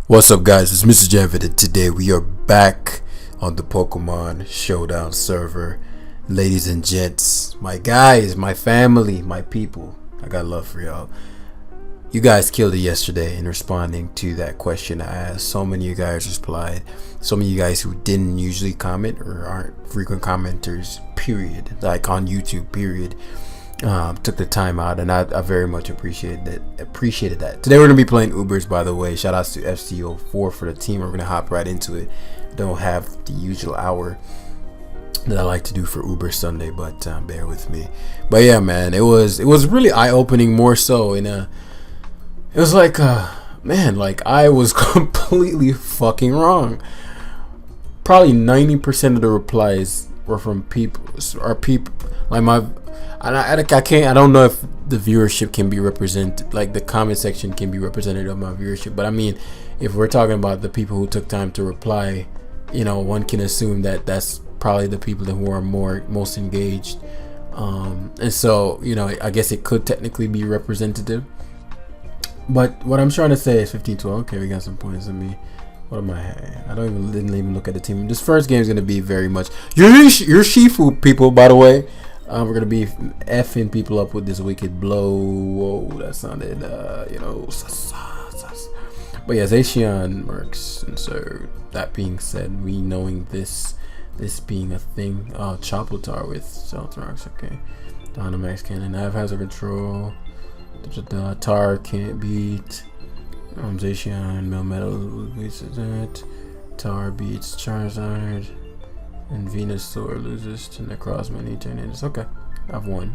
What's up, guys? It's Mrjamvad, and today we are back on the Pokemon Showdown server. Ladies and gents, my guys, my family, my people, I got love for y'all. You guys killed it yesterday in responding to that question I asked. So many of you guys replied. So many of you guys who didn't usually comment or aren't frequent commenters, period, like on YouTube, period, took the time out, and I very much appreciated that. Today we're gonna be playing Ubers, by the way. Shout outs to FCO4 for the team. We're gonna hop right into it. Don't have the usual hour that I like to do for Uber Sunday, but bear with me. But yeah, man, it was really eye-opening, more so in a it was like man, like I was completely fucking wrong. Probably 90% of the replies were from people like my. I can't. I don't know if the viewership can be represented, like the comment section can be representative of my viewership. But I mean, if we're talking about the people who took time to reply, you know, one can assume that that's probably the people who are most engaged. And so, you know, I guess it could technically be representative. But what I'm trying to say is 15-12. Okay, we got some points on me. What am I? Didn't even look at the team. This first game is gonna be very much Urshifu, people. By the way. We're gonna be effing people up with this wicked blow. Whoa, that sounded, you know, but yeah, Zacian works. And so that being said, we knowing this being a thing, Choplatar with Stealth Rocks. Okay, Dynamax cannon. I have hazard control. The Tar can't beat. Zacian Melmetal beats that. Tar beats Charizard. And Venusaur loses to Necrozma and Eternatus. Okay, I've won.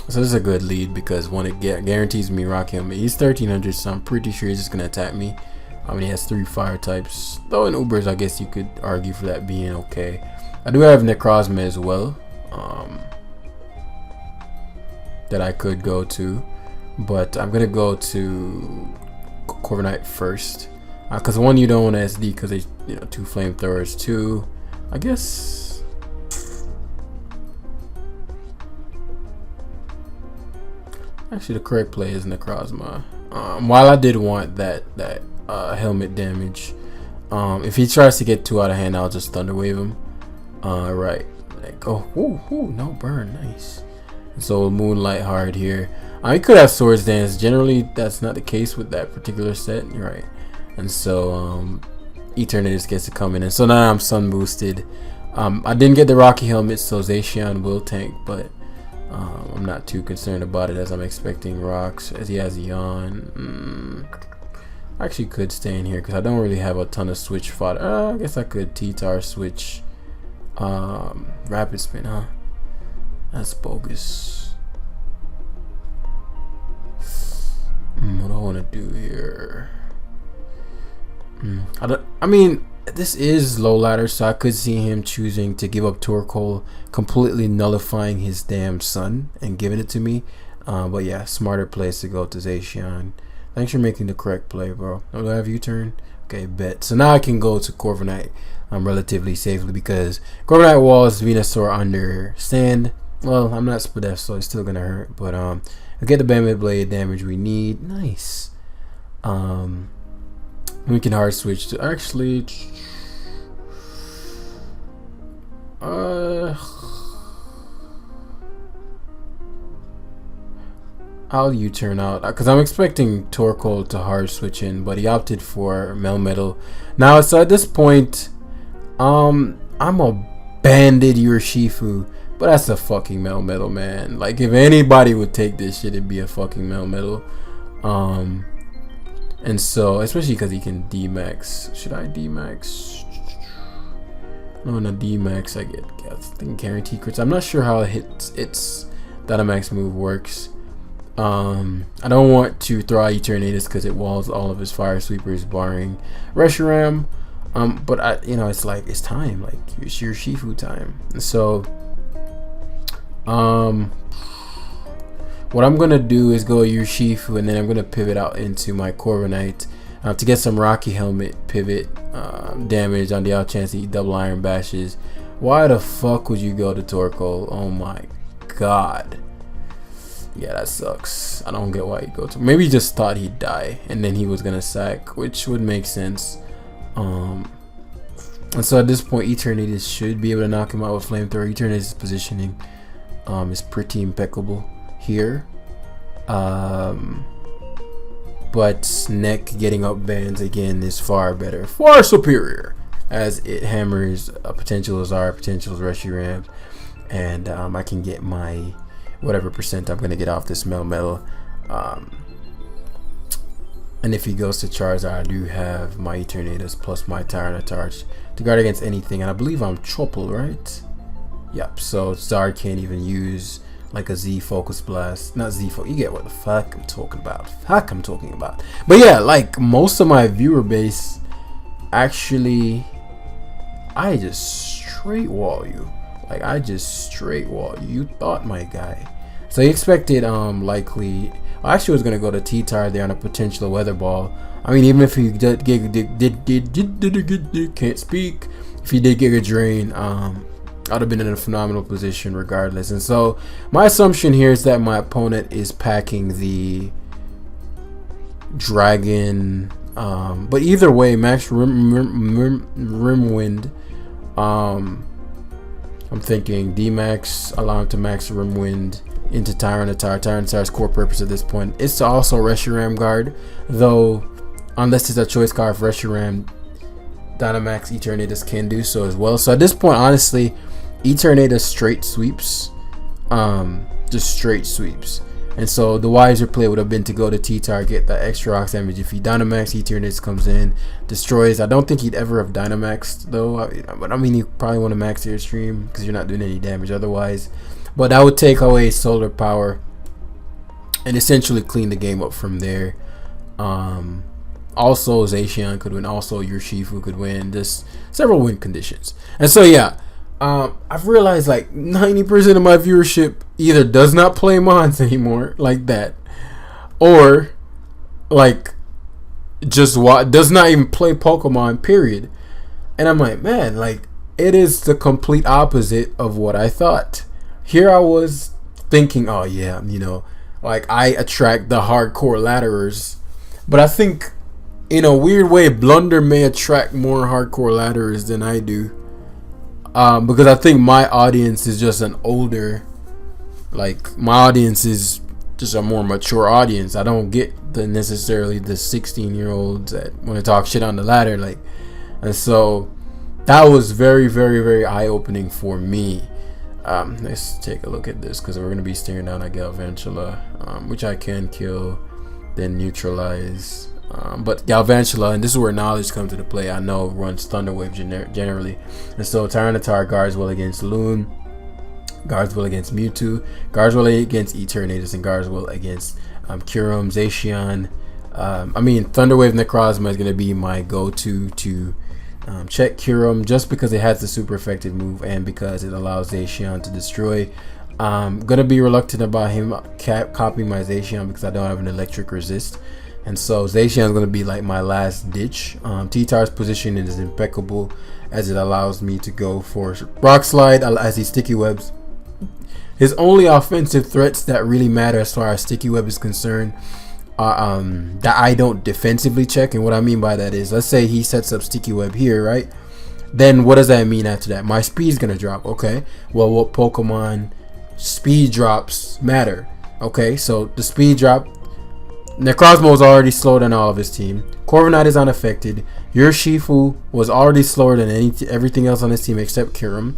So this is a good lead because one, it guarantees me rock him. He's 1300, so I'm pretty sure he's just gonna attack me. I mean, he has 3 fire types. Though in Ubers, I guess you could argue for that being okay. I do have Necrozma as well, that I could go to, but I'm gonna go to Corviknight first. Because one, you don't want to SD because they, you know, 2 flamethrowers. 2, I guess. Actually, the correct play is Necrozma. While I did want that helmet damage, if he tries to get 2 out of hand, I'll just Thunder Wave him. Right. Like, oh, ooh, no burn, nice. So Moonlight hard here. He could have Swords Dance. Generally, that's not the case with that particular set. You're right. And so Eternatus gets to come in, and so now I'm sun boosted. I didn't get the Rocky helmet, so Zacian will tank, but I'm not too concerned about it as I'm expecting rocks as he has Yawn. I actually could stay in here because I don't really have a ton of switch fodder. I guess I could T-Tar switch Rapid Spin, huh? That's bogus. What do I want to do here? I mean, this is low ladder, so I could see him choosing to give up Torkoal, completely nullifying his damn sun and giving it to me. But yeah, smarter place to go to Zacian. Thanks for making the correct play, bro. Do I have U-turn? Okay, bet. So now I can go to Corviknight relatively safely because Corviknight walls Venusaur under sand. Well, I'm not Spadef, so it's still gonna hurt. But I get the Bamboo Blade damage we need. Nice. We can hard switch to actually. I'll U-turn out because I'm expecting Torkoal to hard switch in, but he opted for Melmetal. Now, so at this point, I'm a banded Urshifu, but that's a fucking Melmetal, man. Like, if anybody would take this shit, it'd be a fucking Melmetal. And so, especially because he can D-Max. Should I D-Max? No, in a D-Max, I think guarantee crits. I'm not sure how its Dynamax move works. I don't want to throw out Eternatus because it walls all of his fire sweepers, barring Reshiram. But you know, it's like it's time. Like it's your Shifu time. So, what I'm gonna do is go Urshifu, and then I'm gonna pivot out into my Corviknight to get some Rocky Helmet pivot damage on the out chance he double Iron Bashes. Why the fuck would you go to Torkoal? Oh my god. Yeah, that sucks. I don't get why he go to. Maybe he just thought he'd die and then he was gonna sack, which would make sense. And so at this point, Eternatus should be able to knock him out with Flamethrower. Eternatus' positioning is pretty impeccable here. But Neck getting up bands again is far better, far superior, as it hammers a potential Azar, potential Reshiram, and I can get my whatever percent I'm gonna get off this Melmetal. And if he goes to Charizard, I do have my Eternatus plus my Tyranitar to guard against anything, and I believe I'm triple, right? Yep. So Zard can't even use like a Z Focus Blast, not Z Focus. You get what the fuck I'm talking about. But yeah, like most of my viewer base, actually, I just straight wall you. Like I just straight wall you. You thought, my guy. So he expected likely. I actually was gonna go to T-Tire there on a potential Weather Ball. I mean, even if he can't speak, if he did Giga Drain, I'd have been in a phenomenal position regardless. And so my assumption here is that my opponent is packing the Dragon, but either way, Max Rimwind. I'm thinking D-Max, allow him to Max Rimwind into Tyranitar. Tyranitar's core purpose at this point is to also Reshiram guard, though unless it's a choice card for Reshiram, Dynamax Eternatus can do so as well. So at this point, honestly, Eternatus straight sweeps, just straight sweeps. And so the wiser play would have been to go to T-Tar, get that extra rocks damage. If he Dynamax, Eternatus comes in, destroys. I don't think he'd ever have Dynamaxed though, but I mean, you probably want to max your stream because you're not doing any damage otherwise. But that would take away solar power and essentially clean the game up from there. Also Zacian could win, also Urshifu could win, just several win conditions. And so yeah, I've realized like 90% of my viewership either does not play Mons anymore like that, or like just does not even play Pokemon, period. And I'm like, man, like it is the complete opposite of what I thought. Here I was thinking, oh yeah, you know, like I attract the hardcore ladderers, but I think in a weird way Blunder may attract more hardcore ladderers than I do, because I think my audience is just an older, like my audience is just a more mature audience. I don't get necessarily the 16-year-olds that want to talk shit on the ladder, like, and so that was very, very, very eye-opening for me. Let's take a look at this because we're going to be staring down at Galvantula, which I can kill, then neutralize. But Galvantula, and this is where knowledge comes into play, I know runs Thunder Wave generally. And so Tyranitar guards well against Loon, guards well against Mewtwo, guards well against Eternatus, and guards well against Kyurem, Zacian. I mean, Thunder Wave Necrozma is going to be my go-to to check Kyurem, just because it has the super effective move and because it allows Zacian to destroy. Gonna be reluctant about him copying my Zacian because I don't have an electric resist, and so Zacian is gonna be like my last ditch. T-Tar's position is impeccable as it allows me to go for Rock Slide as he Sticky Webs. His only offensive threats that really matter as far as Sticky Web is concerned that I don't defensively check. And what I mean by that is, let's say he sets up Sticky Web here, right? Then what does that mean after that? My speed's gonna drop. Okay, well, what Pokemon speed drops matter? Okay, so the speed drop, Necrozma was already slower than all of his team. Corviknight is unaffected. Urshifu was already slower than everything else on his team except Kyurem.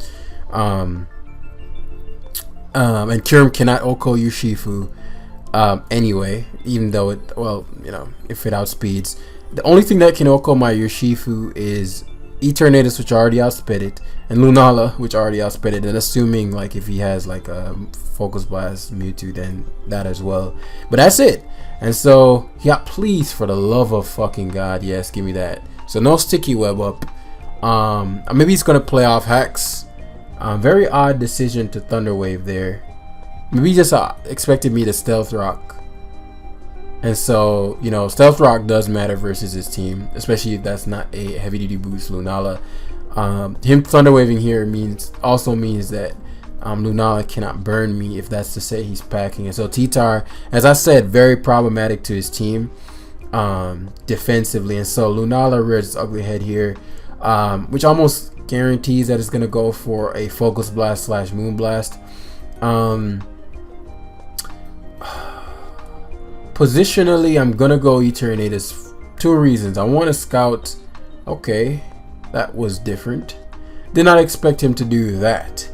And Kyurem cannot OHKO Urshifu anyway, even though it, well, you know, if it outspeeds. The only thing that can OHKO my Urshifu is Eternatus, which already outsped it, and Lunala, which already outsped it, and assuming like if he has like a Focus Blast Mewtwo, then that as well. But that's it. And so yeah, please, for the love of fucking God, yes, give me that. So no Sticky Web up. Maybe he's gonna play off hacks. Very odd decision to Thunder Wave there. Maybe he just expected me to Stealth Rock. And so, you know, Stealth Rock does matter versus his team, especially if that's not a heavy duty boost Lunala. Him Thunder Waving here also means that Lunala cannot burn me if that's the set he's packing. And so T-Tar, as I said, very problematic to his team defensively. And so Lunala rears its ugly head here, which almost guarantees that it's going to go for a Focus Blast / Moonblast. Positionally, I'm going to go Eternatus. 2 reasons. I want to scout. Okay, that was different. Did not expect him to do that.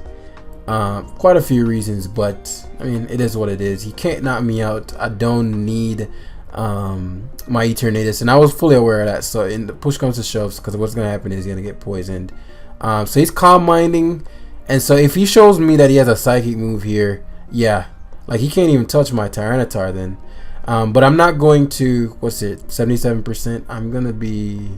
Quite a few reasons, but I mean, it is what it is. He can't knock me out. I don't need my Eternatus, and I was fully aware of that. So in the push comes to shove, because what's gonna happen is he's gonna get poisoned. So he's calm minding, and so if he shows me that he has a psychic move here, yeah, like he can't even touch my Tyranitar then. But I'm not going to. What's it? 77%. I'm gonna be.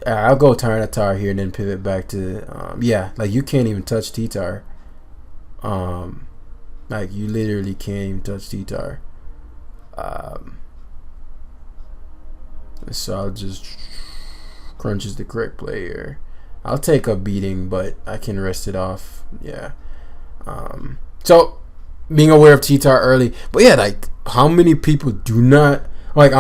I'll go Tyranitar here and then pivot back to yeah, like you can't even touch T-Tar. Like you literally can't even touch T-Tar. So I'll just crunch is the correct play here. I'll take a beating, but I can rest it off. Yeah. So being aware of T-Tar early, but yeah, like how many people do not like?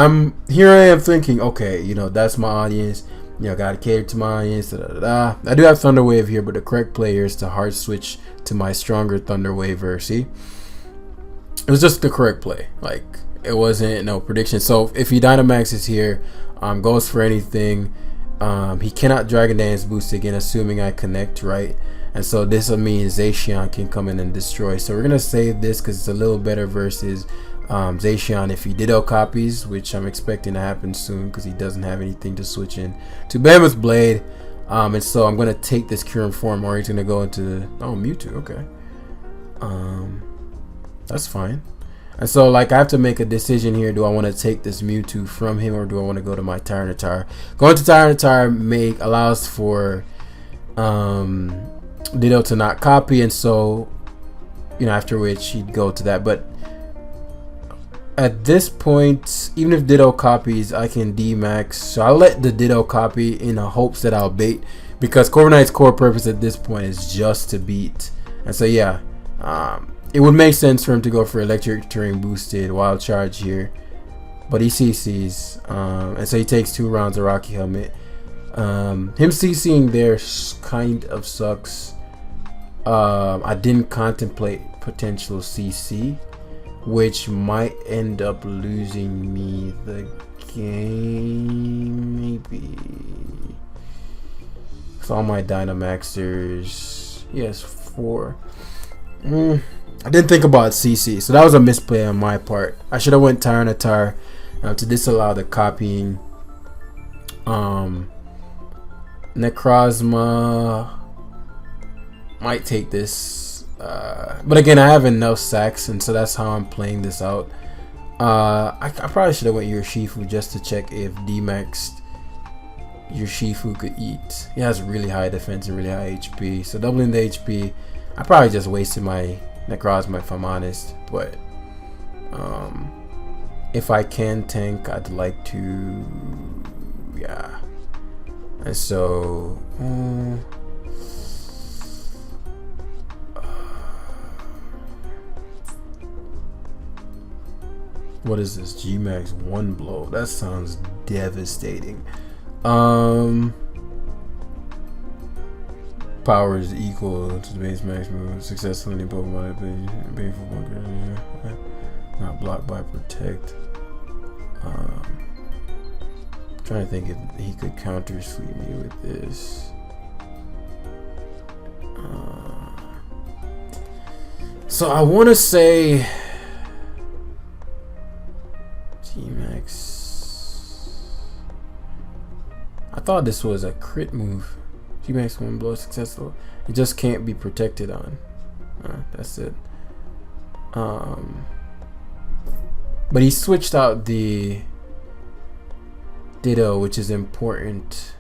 Here I am thinking, okay, you know, that's my audience. You know, gotta cater to my audience. I do have Thunder Wave here, but the correct play here is to hard switch to my stronger Thunder Wave Versi. It was just the correct play. Like it wasn't no prediction. So if he Dynamaxes here, goes for anything. He cannot Dragon Dance boost again, assuming I connect right. And so this will mean Zacian can come in and destroy. So we're gonna save this because it's a little better versus Zacian if he Ditto copies, which I'm expecting to happen soon because he doesn't have anything to switch in to Mammoth Blade. And so I'm gonna take this Current Form, or he's gonna go into Mewtwo. Okay, that's fine. And so like I have to make a decision here. Do I want to take this Mewtwo from him, or do I want to go to my Tyranitar? Going to Tyranitar allows for Ditto to not copy, and so you know, after which he'd go to that. But at this point, even if Ditto copies, I can D-Max. So I'll let the Ditto copy in the hopes that I'll bait, because Corviknight's core purpose at this point is just to beat. And so yeah, it would make sense for him to go for Electric Terrain boosted Wild Charge here, but he CCs, and so he takes 2 rounds of Rocky Helmet. Him CCing there kind of sucks. I didn't contemplate potential CC, which might end up losing me the game, maybe. So all my Dynamaxers, yes, 4. I didn't think about CC, so that was a misplay on my part. I should have went Tyranitar to disallow the copying. Necrozma might take this, but again, I have enough sacks, and so that's how I'm playing this out. I probably should have went Urshifu just to check if D-Maxed Urshifu could eat. He has really high defense and really high HP, so doubling the HP, I probably just wasted my Necrozma if I'm honest. But if I can tank, I'd like to, yeah. And so what is this? G-Max 1 blow. That sounds devastating. Power is equal to the base max move. Successfully in Pokemon not blocked by Protect. Trying to think if he could counter sweep me with this. So I want to say G-Max. I thought this was a crit move. G-Max 1 blow successful. It just can't be protected on. That's it. But he switched out the Ditto, which is important.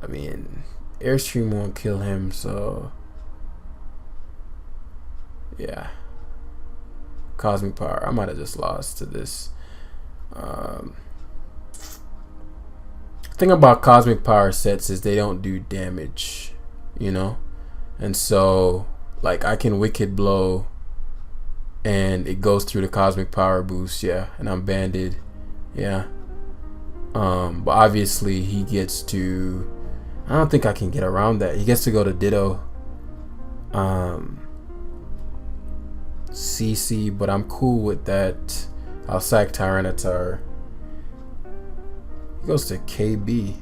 I mean, Airstream won't kill him, so yeah. Cosmic Power. I might have just lost to this. Thing about Cosmic Power sets is they don't do damage, you know. and so like I can Wicked Blow, and it goes through the Cosmic Power Boost, yeah, and I'm banded, yeah. But obviously he gets to, I don't think I can get around that. He gets to go to Ditto, CC, but I'm cool with that. I'll sack Tyranitar. He goes to KB.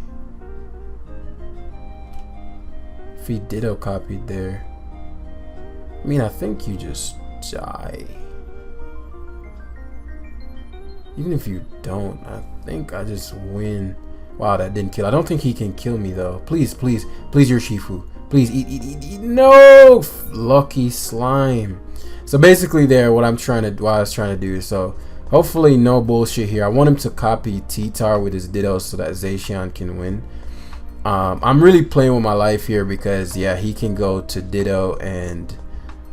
If he Ditto copied there, I mean, I think you just die. Even if you don't, I think I just win. Wow, that didn't kill. I don't think he can kill me though. Please, please, please, Urshifu. Please eat. No! Lucky slime. So basically there, what I was trying to do, so hopefully no bullshit here. I want him to copy T-Tar with his Ditto so that Zacian can win. I'm really playing with my life here because, yeah, he can go to Ditto and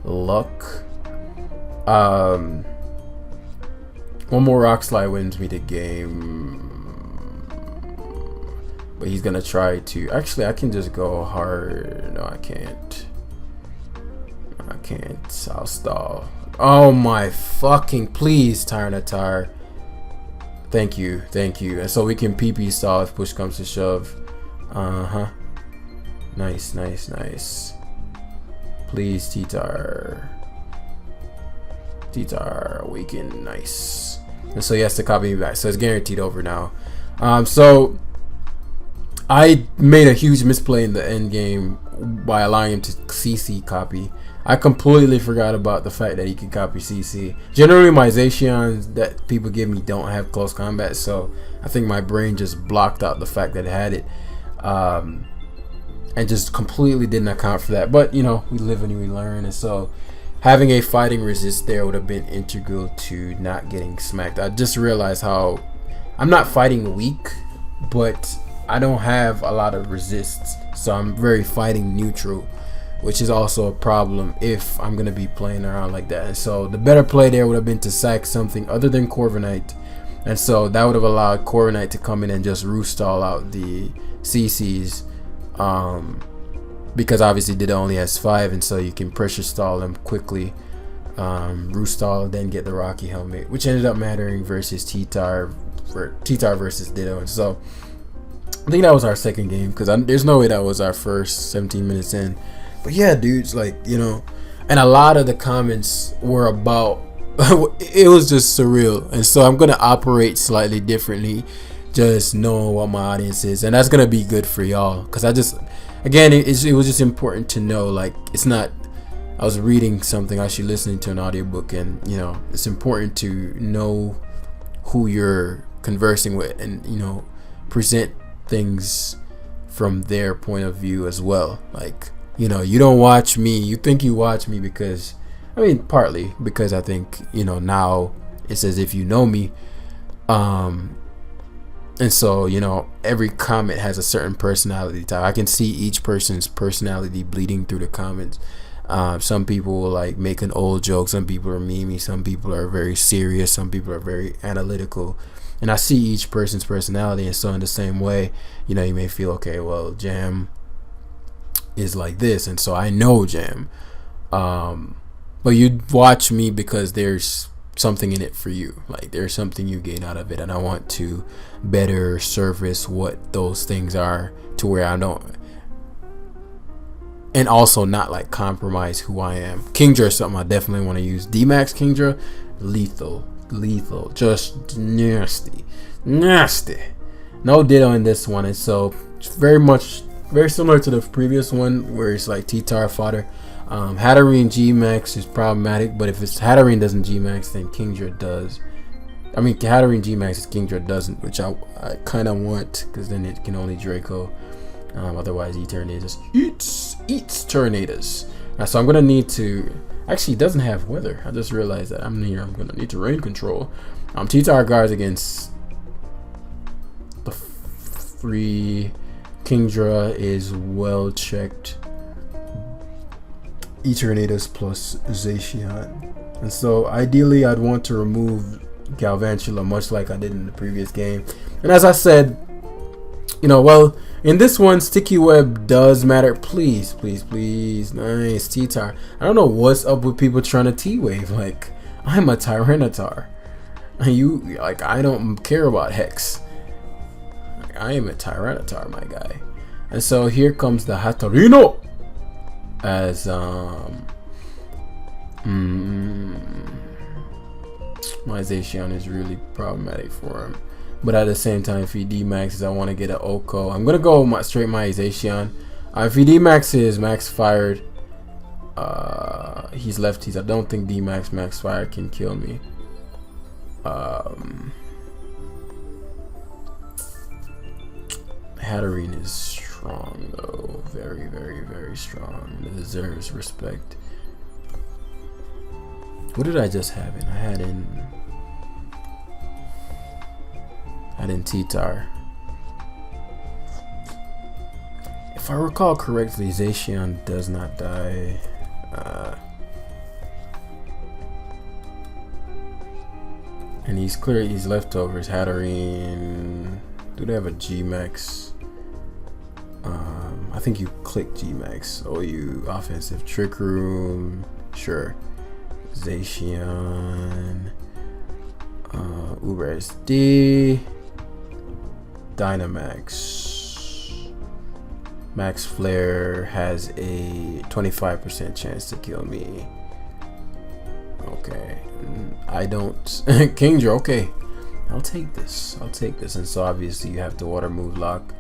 Luck. One more Rock Slide wins me the game. But he's gonna try to, actually I can just go hard. No, I can't. I'll stall. Oh my fucking, please, Tyranitar. Thank you. And so we can PP stall if push comes to shove. Nice. Please, T-Tar awaken. Nice. And so he has to copy me back, so it's guaranteed over now. So I made a huge misplay in the end game by allowing him to CC copy. I completely forgot about the fact that he can copy CC. Generally, my Zacians that people give me don't have close combat, so I think my brain just blocked out the fact that it had it, and just completely didn't account for that. But you know, we live and we learn, and so having a fighting resist there would have been integral to not getting smacked. I just realized how I'm not fighting weak, but I don't have a lot of resists, so I'm very fighting neutral, which is also a problem if I'm gonna be playing around like that. And so the better play there would have been to sack something other than Corviknight, and so that would have allowed Corviknight to come in and just roost stall out the CCs, because obviously Ditto only has 5, and so you can pressure stall him quickly, roost stall, then get the Rocky Helmet, which ended up mattering versus T-Tar versus Ditto. And so I think that was our second game, because there's no way that was our first 17 minutes in. But yeah, dudes, like, you know, and a lot of the comments were about it was just surreal, and so I'm gonna operate slightly differently, just knowing what my audience is, and that's gonna be good for y'all, because I just, again, it was just important to know, like, it's not, I was reading something, actually listening to an audiobook, and you know, it's important to know who you're conversing with, and you know, present things from their point of view as well. Like, you know, you don't watch me, you think you watch me because, I mean, partly because I think, you know, now it's as if you know me, and so, you know, every comment has a certain personality type. I can see each person's personality bleeding through the comments. Some people will like make an old joke, some people are memey, some people are very serious, some people are very analytical, and I see each person's personality. And so in the same way, you know, you may feel, okay, well, Jam is like this, and so I know Jam, but you watch me because there's something in it for you, like there's something you gain out of it, and I want to better service what those things are, to where I don't, and also not like compromise who I am. Kingdra is something I definitely want to use. Dynamax Kingdra, lethal, just nasty. No Ditto in this one, and so it's very similar to the previous one where it's like T-Tar fodder. Hatterene G-Max is problematic, but if it's Hatterene doesn't G-Max, then Kingdra does. I mean, Hatterene G-Max, Kingdra doesn't, which I kind of want, because then it can only Draco. Otherwise, Eternatus eats Eternatus. So I'm gonna need to. Actually, it doesn't have weather. I just realized that I'm gonna need to rain control. T-Tar guards against the 3. Kingdra is well checked. Eternatus plus Zacian. And so ideally I'd want to remove Galvantula, much like I did in the previous game. And as I said, You know, well, in this one, sticky web does matter. Please, please, please. Nice. T-Tar. I don't know what's up with people trying to T-Wave. Like, I'm a Tyranitar. You, like, I don't care about Hex. Like, I am a Tyranitar, my guy. And so here comes the Hatterino. As, my Zacian is really problematic for him. But at the same time, if he D-maxes, I want to get an Oko. I'm going to go straight my Zacian. If he D-maxes, Max Fired. He's lefties. I don't think D-max Max Fire can kill me. Hatterene is strong, though. Very, very, very strong. It deserves respect. What did I just have in? I had in T-Tar. If I recall correctly, Zacian does not die. And he's clear. He's leftovers. Hatterene. Do they have a G-Max? I think you click G-Max. Oh, you offensive Trick Room. Sure. Zacian. Uber SD. Dynamax. Max Flare has a 25% chance to kill me. Okay. I don't. Kingdra, okay. I'll take this. I'll take this. And so obviously you have the water move lock.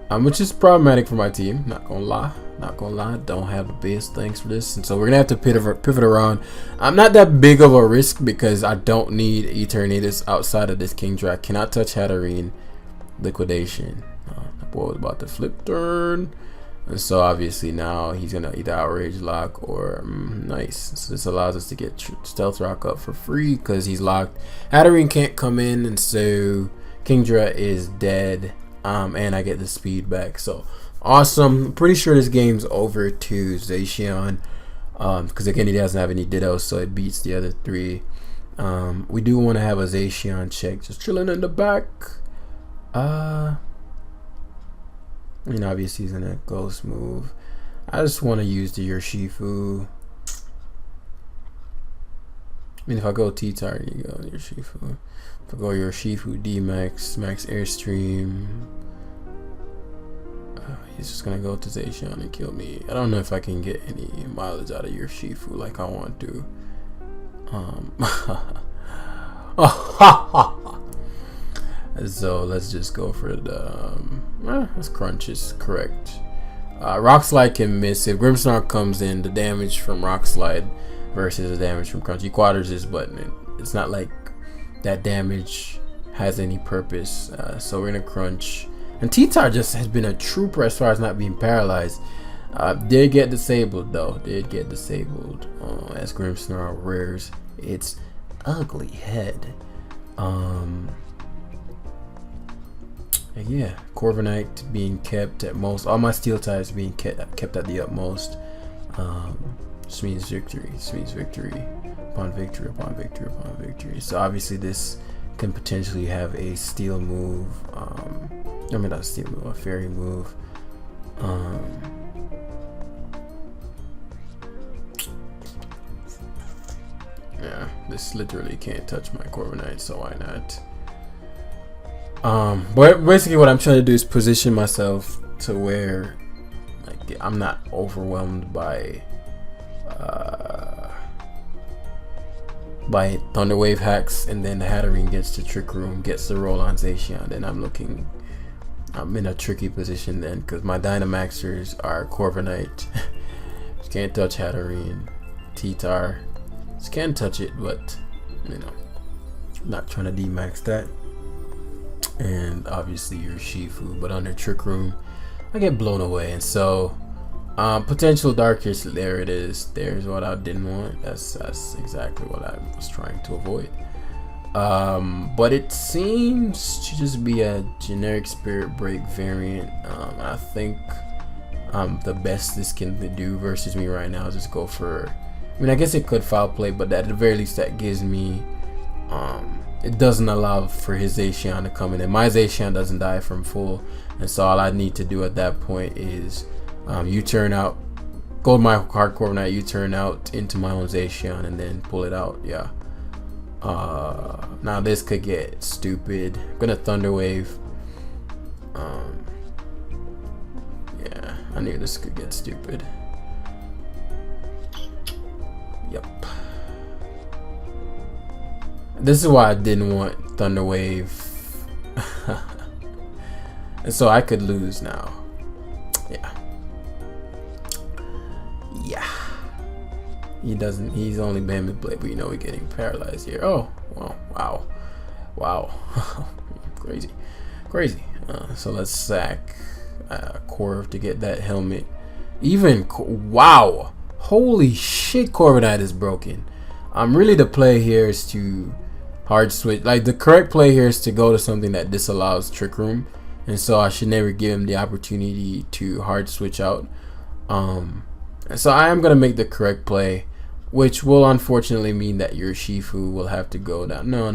Which is problematic for my team. Not gonna lie. Not gonna lie. Don't have the best things for this. And so we're gonna have to pivot around. I'm not that big of a risk because I don't need Eternatus outside of this Kingdra. I cannot touch Hatterene. Liquidation. That boy was about to flip turn. And so obviously now he's gonna either outrage lock or nice. So this allows us to get stealth rock up for free because he's locked. Hatterene can't come in, and so Kingdra is dead. And I get the speed back. So awesome. I'm pretty sure this game's over to Zacian. Because again, he doesn't have any Dittos, so it beats the other three. We do want to have a Zacian check, just chilling in the back. I mean, obviously he's in a ghost move. I just want to use the Urshifu. I mean, if I go T-Tar, you go Urshifu. If I go Urshifu, D-Max, Max Airstream. He's just gonna go to Zacian and kill me. I don't know if I can get any mileage out of Urshifu like I want to. So let's just go for the let's crunch is correct. Rock Slide can miss. If Grimmsnarl comes in, the damage from Rock Slide versus the damage from Crunch. He quaders his button. It's not like that damage has any purpose. So we're gonna crunch. And T-Tar just has been a trooper as far as not being paralyzed. Did get disabled though. Did get disabled as Grimmsnarl rears its ugly head. Yeah, Corviknight being kept at most. All my steel types being kept at the utmost. Just means victory. This means victory upon victory upon victory upon victory. So obviously this can potentially have a steel move. I mean, not a steel move, a fairy move. Yeah, this literally can't touch my Corviknight, so why not? But basically what I'm trying to do is position myself to where like I'm not overwhelmed by Thunderwave hacks, and then the Hatterene gets to Trick Room, gets the roll on Zacian, and I'm in a tricky position then because my Dynamaxers are Corviknight. Just can't touch Hatterene. T-Tar just can't touch it, but you know, I'm not trying to D-max that. And obviously Urshifu, but under Trick Room I get blown away. And so potential darkest, there it is. There's what I didn't want. That's exactly what I was trying to avoid. But it seems to just be a generic Spirit Break variant. I think the best this can do versus me right now is just go for, I mean, I guess it could foul play, but at the very least that gives me it doesn't allow for his Zacian to come in, and my Zacian doesn't die from full, and so all I need to do at that point is U-turn out, go to my hard Corviknight, U-turn out into my own Zacian, and then pull it out. Yeah. Now this could get stupid. I'm gonna Thunder Wave. Yeah, I knew this could get stupid. Yep. This is why I didn't want Thunder Wave. And so I could lose now. Yeah. Yeah. He doesn't, he's only Behemoth Blade, but you know we're getting paralyzed here. Oh, well, wow. Wow. Crazy. Crazy. So let's sack Corv to get that helmet. Even, wow. Holy shit, Corviknight is broken. Really the play here is to hard switch. Like, the correct play here is to go to something that disallows Trick Room. And so I should never give him the opportunity to hard switch out. So I am going to make the correct play, which will unfortunately mean that Urshifu will have to go down. No.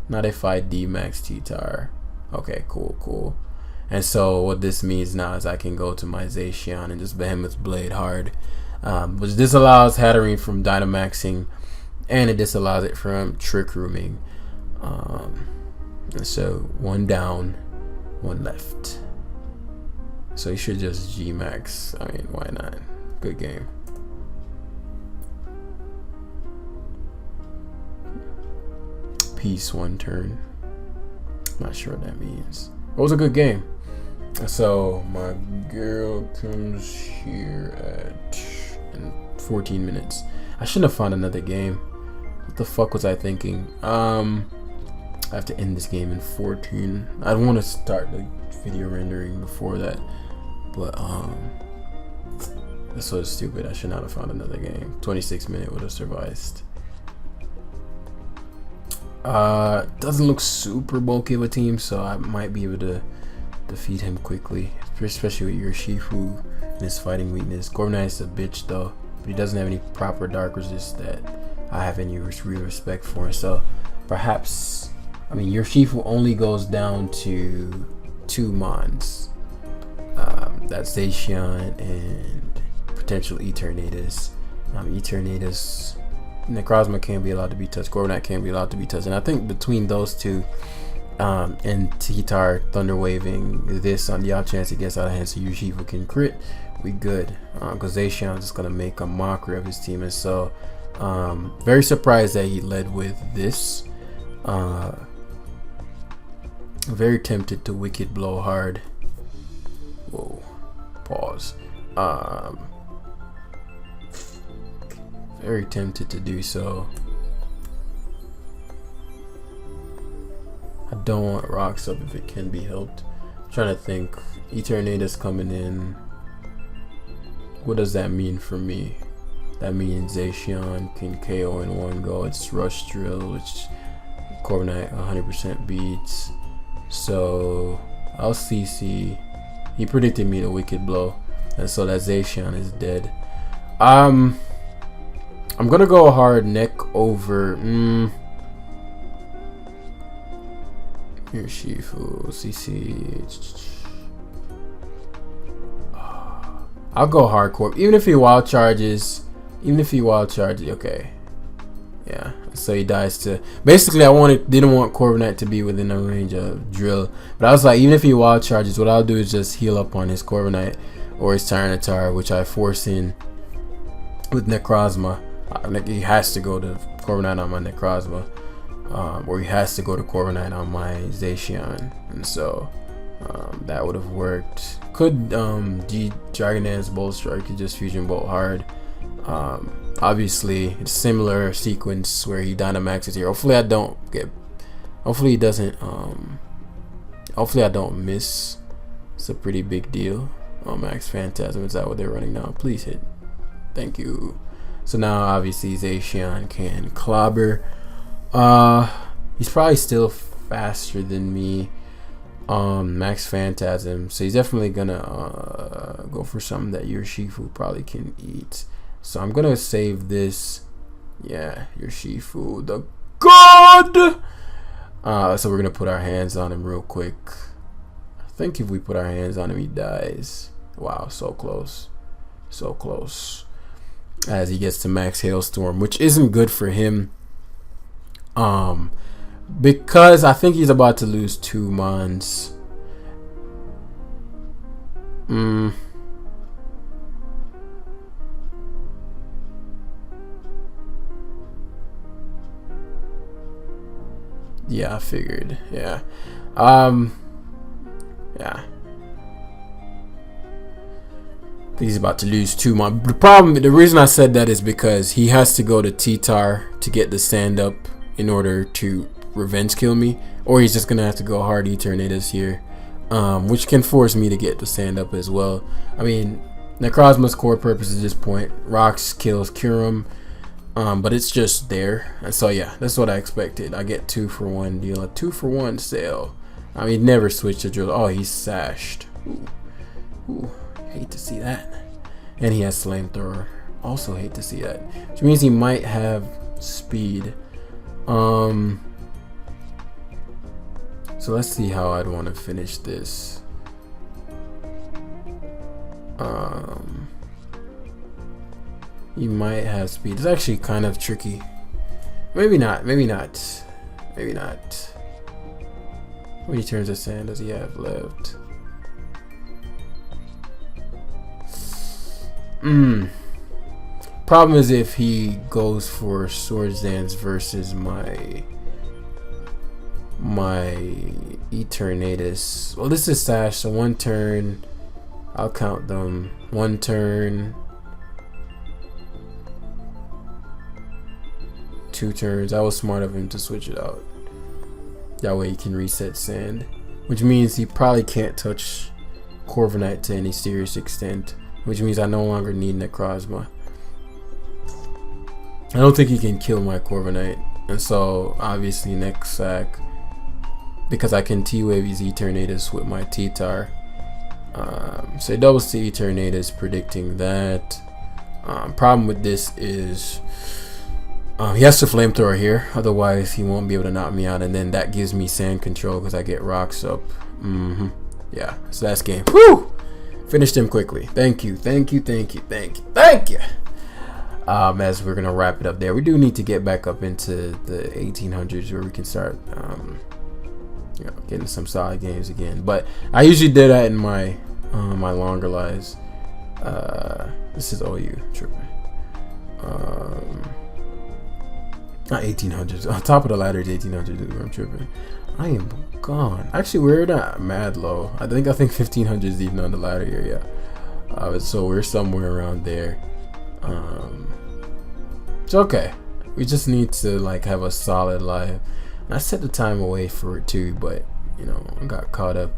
Not if I Dynamax T-Tar. Okay, cool. And so what this means now is I can go to my Zacian and just Behemoth Blade hard. Which disallows Hatterene from Dynamaxing, and it disallows it from Trick Rooming. And so one down, one left. So you should just G-Max. I mean, why not? Good game. Peace one turn. Not sure what that means. It was a good game. So my girl comes here at in 14 minutes. I shouldn't have found another game. What the fuck was I thinking? I have to end this game in 14. I don't want to start the video rendering before that, but this was stupid. I should not have found another game. 26 minutes would have sufficed. Doesn't look super bulky of a team, so I might be able to defeat him quickly, especially with Urshifu and his fighting weakness. Corviknight is a bitch though, but he doesn't have any proper dark resist that I have any real respect for. So perhaps, I mean, Urshifu only goes down to 2 Mons. That's Zacian and potential Eternatus. Eternatus, Necrozma can't be allowed to be touched. Corviknight can't be allowed to be touched. And I think between those two, and T-Tar Thunder Waving this on the off chance it gets out of hand so Urshifu can crit, we good. Because Zacian is just gonna make a mockery of his team, and so very surprised that he led with this. Very tempted to Wicked Blow hard. Whoa, pause. Very tempted to do so. I don't want rocks up if it can be helped. I'm trying to think. Eternatus coming in. What does that mean for me? That means Zacian can KO in one go. It's Rush Drill, which Corviknight 100% beats. So I'll CC. He predicted me to Wicked Blow, and so that Zacian is dead. I'm gonna go hard neck over. Urshifu, CC. I'll go hardcore. Even if he wild charges. Okay. Yeah. So he dies to. Basically, didn't want Corviknight to be within a range of drill. But I was like, even if he wild charges, what I'll do is just heal up on his Corviknight or his Eternatus, which I force in with Necrozma. He has to go to Corviknight on my Necrozma. Or he has to go to Corviknight on my Zacian, and so that would have worked. Could Dragon Dance Bolt Strike, could just Fusion Bolt hard. Obviously, it's similar sequence where he Dynamaxes here. Hopefully I don't get. Hopefully he doesn't. Hopefully I don't miss. It's a pretty big deal. Max Phantasm, is that what they're running now? Please hit. Thank you. So now obviously Zacian can clobber. He's probably still faster than me. Max Phantasm, so he's definitely gonna go for something that Urshifu probably can eat. So I'm gonna save this. Yeah, Urshifu. The god! So we're gonna put our hands on him real quick. I think if we put our hands on him, he dies. Wow, so close. So close. As he gets to max hailstorm, which isn't good for him. Because I think he's about to lose 2 mons. Yeah, I figured. Yeah. Yeah. He's about to lose 2 mons. The reason I said that is because he has to go to T-Tar to get the stand up in order to revenge kill me, or he's just gonna have to go hard Eternatus here, which can force me to get the stand up as well. I mean, Necrozma's core purpose at this point, rocks kills Curum, but it's just there. And so yeah, that's what I expected. I get 2 for 1 deal, a 2 for 1 sale. I mean, never switch to drill. Oh, he's sashed. Ooh, hate to see that. And he has flamethrower. Also hate to see that, which means he might have speed. So let's see how I'd want to finish this. He might have speed. It's actually kind of tricky. Maybe not. Maybe not. Maybe not. How many turns of sand does he have left? Problem is if he goes for Swords Dance versus my Eternatus. Well, this is Sash, so 1 turn. I'll count them. 1 turn. 2 turns. I was smart of him to switch it out. That way he can reset sand. Which means he probably can't touch Corviknight to any serious extent. Which means I no longer need Necrozma. I don't think he can kill my Corviknight. And so obviously next sack, because I can T-Wave his Eternatus with my T-Tar. So it doubles to Eternatus, predicting that. Problem with this is he has to flamethrower here, otherwise he won't be able to knock me out, and then that gives me sand control because I get rocks up. Yeah, so that's game. Woo! Finished him quickly. Thank you. As we're gonna wrap it up there, we do need to get back up into the 1800s where we can start getting some solid games again. But I usually did that in my my longer lives. This is OU tripping. Not 1800s. On top of the ladder is 1800s. I'm tripping. I am gone. Actually, we're not mad low. I think 1500 is even on the ladder here. Yeah. So we're somewhere around there. It's okay. We just need to like have a solid live. And I set the time away for it too, but you know, I got caught up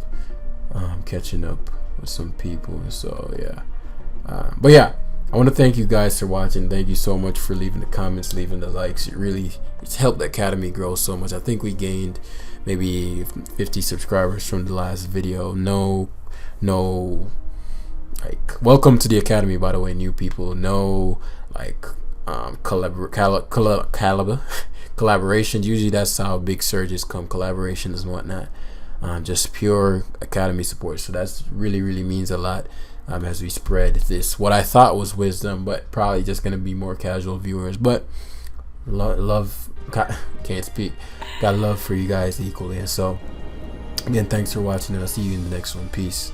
catching up with some people. So yeah. But yeah. I want to thank you guys for watching. Thank you so much for leaving the comments, leaving the likes. It's helped the Academy grow so much. I think we gained maybe 50 subscribers from the last video. No, like, welcome to the Academy, by the way, new people. No, like, collaborations. Usually that's how big surges come, collaborations and whatnot. Just pure Academy support. So that's really means a lot. As we spread this, what I thought was wisdom, but probably just gonna be more casual viewers. But can't speak. Got love for you guys equally. And so again, thanks for watching, and I'll see you in the next one. Peace.